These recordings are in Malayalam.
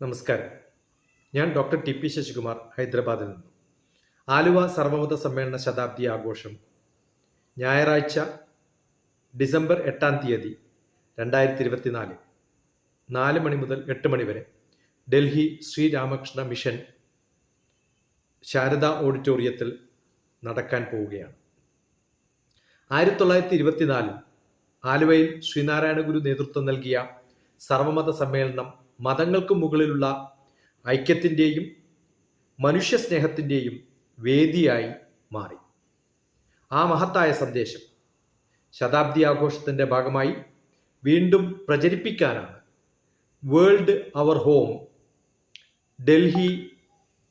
നമസ്കാരം. ഞാൻ ഡോക്ടർ ടി പി ശശികുമാർ, ഹൈദരാബാദിൽ നിന്നും. ആലുവ സർവമത സമ്മേളന ശതാബ്ദി ആഘോഷം ഞായറാഴ്ച ഡിസംബർ 8 തീയതി 2024 4 മണി മുതൽ 8 മണി വരെ ഡൽഹി ശ്രീരാമകൃഷ്ണ മിഷൻ ശാരദ ഓഡിറ്റോറിയത്തിൽ നടക്കാൻ പോവുകയാണ്. 1924 ആലുവയിൽ ശ്രീനാരായണ ഗുരു നേതൃത്വം നൽകിയ സർവമത സമ്മേളനം മതങ്ങൾക്ക് മുകളിലുള്ള ഐക്യത്തിൻ്റെയും മനുഷ്യസ്നേഹത്തിൻ്റെയും വേദിയായി മാറി. ആ മഹത്തായ സന്ദേശം ശതാബ്ദി ആഘോഷത്തിൻ്റെ ഭാഗമായി വീണ്ടും പ്രചരിപ്പിക്കാനാണ് world our home Delhi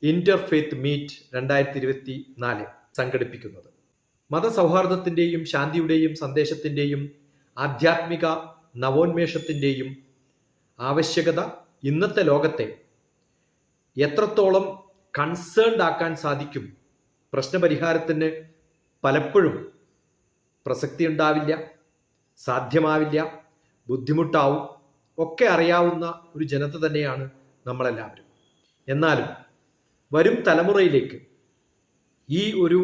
interfaith meet 2024 സംഘടിപ്പിക്കുന്നത്. മതസൗഹാർദ്ദത്തിൻ്റെയും ശാന്തിയുടെയും സന്ദേശത്തിൻ്റെയും ആധ്യാത്മിക നവോന്മേഷത്തിൻ്റെയും ആവശ്യകത ഇന്നത്തെ ലോകത്തെ എത്രത്തോളം കൺസേൺഡ് ആക്കാൻ സാധിക്കും. പ്രശ്നപരിഹാരത്തിന് പലപ്പോഴും പ്രസക്തി ഉണ്ടാവില്ല, സാധ്യമാവില്ല, ബുദ്ധിമുട്ടാവും, ഒക്കെ അറിയാവുന്ന ഒരു ജനത തന്നെയാണ് നമ്മളെല്ലാവരും. എന്നാലും വരും തലമുറയിലേക്ക് ഈ ഒരു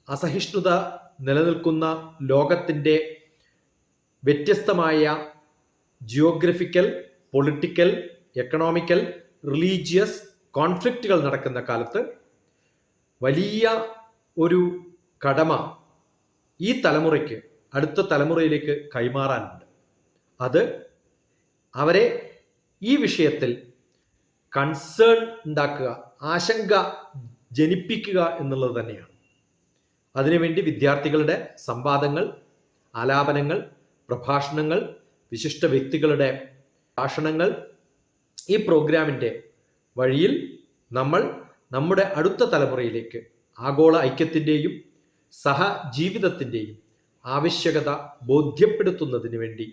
അസഹിഷ്ണുത നിലനിൽക്കുന്ന ലോകത്തിൻ്റെ വ്യത്യസ്തമായ ജിയോഗ്രഫിക്കൽ, പൊളിറ്റിക്കൽ, എക്കണോമിക്കൽ, റിലീജിയസ് കോൺഫ്ലിക്റ്റുകൾ നടക്കുന്ന കാലത്ത് വലിയ ഒരു കടമ ഈ തലമുറയ്ക്ക്, അടുത്ത തലമുറയിലേക്ക് കൈമാറാനുണ്ട്. അത് അവരെ ഈ വിഷയത്തിൽ കൺസേൺ ഉണ്ടാക്കുക, ആശങ്ക ജനിപ്പിക്കുക എന്നുള്ളത് തന്നെയാണ്. അതിനുവേണ്ടി വിദ്യാർത്ഥികളുടെ സംവാദങ്ങൾ, ആലാപനങ്ങൾ, പ്രഭാഷണങ്ങൾ, വിശിഷ്ട വ്യക്തികളുടെ ഭാഷണങ്ങൾ, ഈ പ്രോഗ്രാമിൻ്റെ വഴിയിൽ നമ്മൾ നമ്മുടെ അടുത്ത തലമുറയിലേക്ക് ആഗോള ഐക്യത്തിൻ്റെയും സഹജീവിതത്തിൻ്റെയും ആവശ്യകത ബോധ്യപ്പെടുത്തുന്നതിന് വേണ്ടി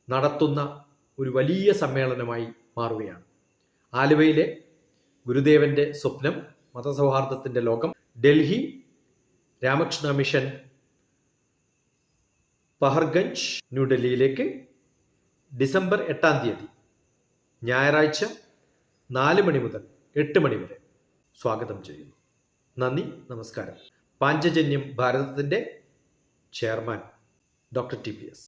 നടത്തുന്ന ഒരു വലിയ സമ്മേളനമായി മാറുകയാണ്. ആലുവയിലെ ഗുരുദേവന്റെ സ്വപ്നം, മതസൗഹാർദ്ദത്തിൻ്റെ ലോകം, ഡൽഹി രാമകൃഷ്ണ മിഷൻ പഹർഗഞ്ച്, ന്യൂഡൽഹിയിലേക്ക് ഡിസംബർ 8 തീയതി ഞായറാഴ്ച 4 മണി മുതൽ 8 മണി വരെ സ്വാഗതം ചെയ്യുന്നു. നന്ദി, നമസ്കാരം. പാഞ്ചജന്യം ഭാരതത്തിൻ്റെ chairman doctor T P S.